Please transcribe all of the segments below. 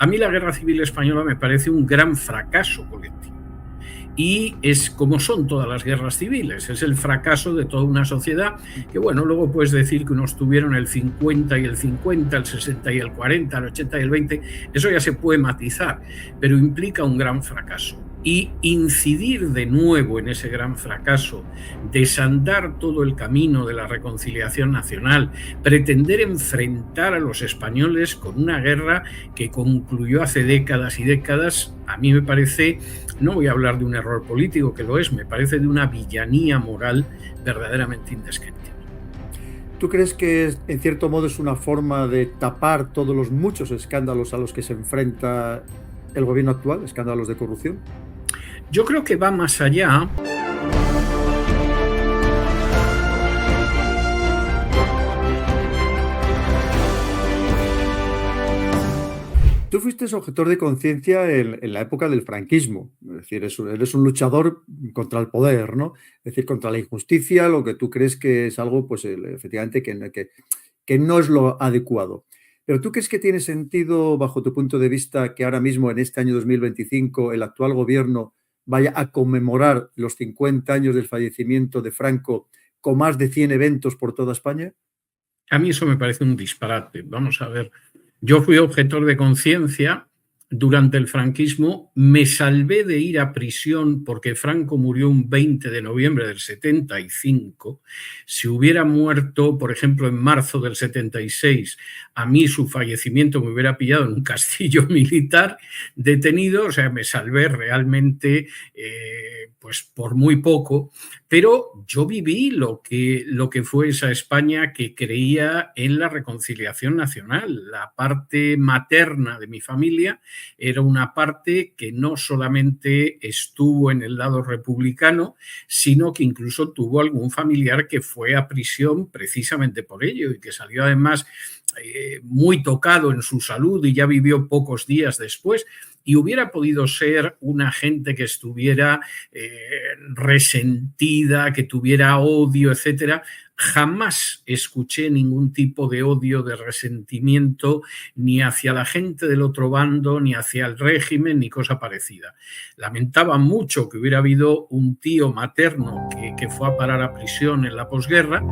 A mí la Guerra Civil Española me parece un gran fracaso colectivo. Y es como son todas las guerras civiles, es el fracaso de toda una sociedad que, bueno, luego puedes decir que unos tuvieron el 50 y el 50, el 60 y el 40, el 80 y el 20, eso ya se puede matizar, pero implica un gran fracaso. Y incidir de nuevo en ese gran fracaso, desandar todo el camino de la reconciliación nacional, pretender enfrentar a los españoles con una guerra que concluyó hace décadas y décadas, a mí me parece, no voy a hablar de un error político, que lo es, me parece de una villanía moral verdaderamente indescriptible. ¿Tú crees que en cierto modo es una forma de tapar todos los muchos escándalos a los que se enfrenta el gobierno actual, escándalos de corrupción? Yo creo que va más allá. Tú fuiste objetor de conciencia en la época del franquismo, es decir, eres un luchador contra el poder, ¿no? Es decir, contra la injusticia, lo que tú crees que es algo, pues efectivamente, que no es lo adecuado. Pero ¿tú crees que tiene sentido, bajo tu punto de vista, que ahora mismo, en este año 2025, el actual gobierno vaya a conmemorar los 50 años del fallecimiento de Franco con más de 100 eventos por toda España? A mí eso me parece un disparate. Vamos a ver. Yo fui objetor de conciencia durante el franquismo, me salvé de ir a prisión porque Franco murió un 20 de noviembre del 75. Si hubiera muerto, por ejemplo, en marzo del 76, a mí su fallecimiento me hubiera pillado en un castillo militar detenido, o sea, me salvé realmente pues por muy poco, pero yo viví lo que fue esa España que creía en la reconciliación nacional. La parte materna de mi familia era una parte que no solamente estuvo en el lado republicano, sino que incluso tuvo algún familiar que fue a prisión precisamente por ello y que salió además muy tocado en su salud y ya vivió pocos días después. Y hubiera podido ser una gente que estuviera resentida, que tuviera odio, etcétera. Jamás escuché ningún tipo de odio, de resentimiento, ni hacia la gente del otro bando, ni hacia el régimen, ni cosa parecida. Lamentaba mucho que hubiera habido un tío materno que fue a parar a prisión en la posguerra,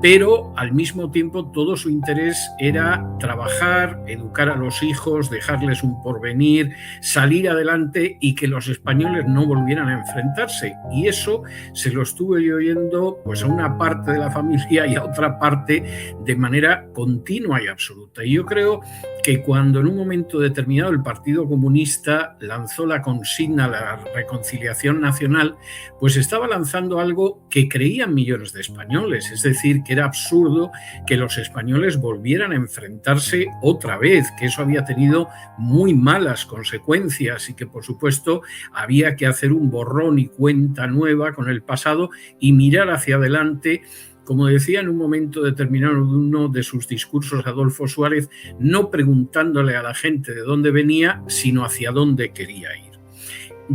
pero al mismo tiempo todo su interés era trabajar, educar a los hijos, dejarles un porvenir, salir adelante y que los españoles no volvieran a enfrentarse. Y eso se lo estuve yo oyendo pues a una parte de la familia y a otra parte de manera continua y absoluta. Y yo creo que cuando en un momento determinado el Partido Comunista lanzó la consigna, la reconciliación nacional, pues estaba lanzando algo que creían millones de españoles, es decir, que era absurdo que los españoles volvieran a enfrentarse otra vez, que eso había tenido muy malas consecuencias y que, por supuesto, había que hacer un borrón y cuenta nueva con el pasado y mirar hacia adelante. Como decía en un momento determinado de uno de sus discursos Adolfo Suárez, no preguntándole a la gente de dónde venía, sino hacia dónde quería ir.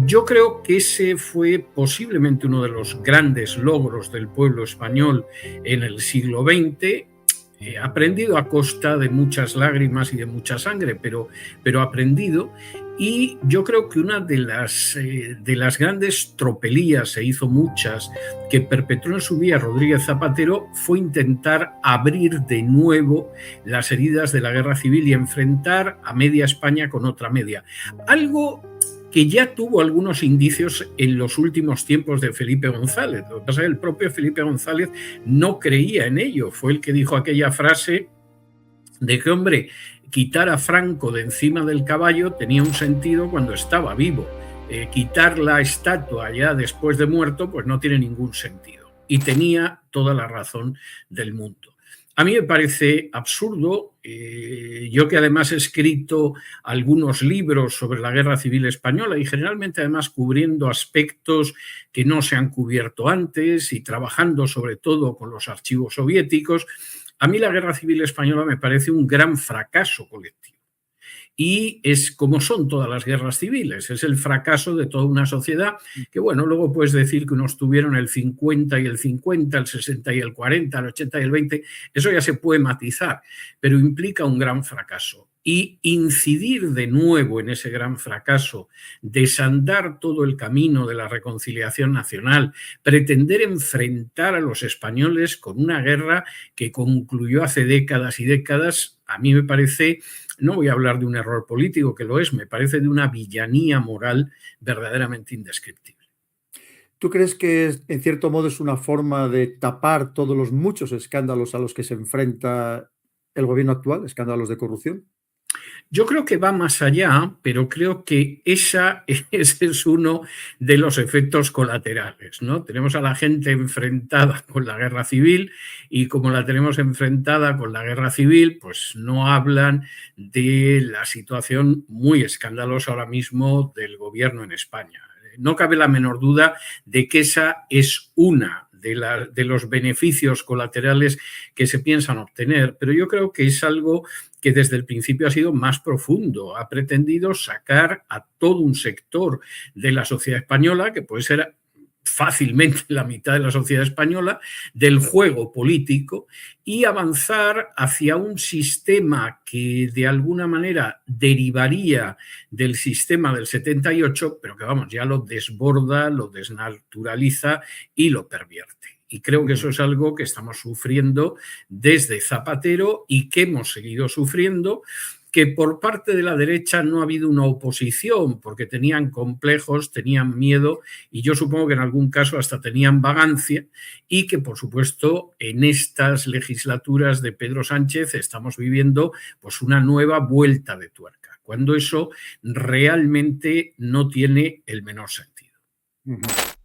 Yo creo que ese fue posiblemente uno de los grandes logros del pueblo español en el siglo XX, aprendido a costa de muchas lágrimas y de mucha sangre, pero aprendido. Y yo creo que una de las grandes tropelías, se hizo muchas, que perpetró en su día Rodríguez Zapatero fue intentar abrir de nuevo las heridas de la guerra civil y enfrentar a media España con otra media. Algo que ya tuvo algunos indicios en los últimos tiempos de Felipe González. Lo que pasa es que el propio Felipe González no creía en ello. Fue el que dijo aquella frase de que, hombre, quitar a Franco de encima del caballo tenía un sentido cuando estaba vivo. Quitar la estatua ya después de muerto, pues no tiene ningún sentido. Y tenía toda la razón del mundo. A mí me parece absurdo, yo que además he escrito algunos libros sobre la Guerra Civil Española y generalmente además cubriendo aspectos que no se han cubierto antes y trabajando sobre todo con los archivos soviéticos, a mí la Guerra Civil Española me parece un gran fracaso colectivo. Y es como son todas las guerras civiles, es el fracaso de toda una sociedad que, bueno, luego puedes decir que unos tuvieron el 50 y el 50, el 60 y el 40, el 80 y el 20, eso ya se puede matizar, pero implica un gran fracaso. y incidir de nuevo en ese gran fracaso, desandar todo el camino de la reconciliación nacional, pretender enfrentar a los españoles con una guerra que concluyó hace décadas y décadas, a mí me parece, no voy a hablar de un error político, que lo es, me parece de una villanía moral verdaderamente indescriptible. ¿Tú crees que en cierto modo es una forma de tapar todos los muchos escándalos a los que se enfrenta el gobierno actual, escándalos de corrupción? Yo creo que va más allá, pero creo que ese es uno de los efectos colaterales, ¿no? Tenemos a la gente enfrentada con la guerra civil y como la tenemos enfrentada con la guerra civil, pues no hablan de la situación muy escandalosa ahora mismo del gobierno en España. No cabe la menor duda de que esa es una de los beneficios colaterales que se piensan obtener, pero yo creo que es algo que desde el principio ha sido más profundo. Ha pretendido sacar a todo un sector de la sociedad española, que puede ser fácilmente la mitad de la sociedad española, del juego político y avanzar hacia un sistema que de alguna manera derivaría del sistema del 78, pero que vamos, ya lo desborda, lo desnaturaliza y lo pervierte. Y creo que eso es algo que estamos sufriendo desde Zapatero y que hemos seguido sufriendo, que por parte de la derecha no ha habido una oposición porque tenían complejos, tenían miedo y yo supongo que en algún caso hasta tenían vagancia y que por supuesto en estas legislaturas de Pedro Sánchez estamos viviendo pues una nueva vuelta de tuerca, cuando eso realmente no tiene el menor sentido.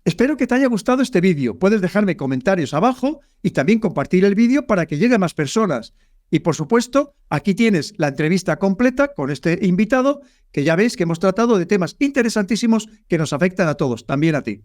Espero que te haya gustado este vídeo. Puedes dejarme comentarios abajo y también compartir el vídeo para que llegue a más personas. Y por supuesto, aquí tienes la entrevista completa con este invitado, que ya veis que hemos tratado de temas interesantísimos que nos afectan a todos, también a ti.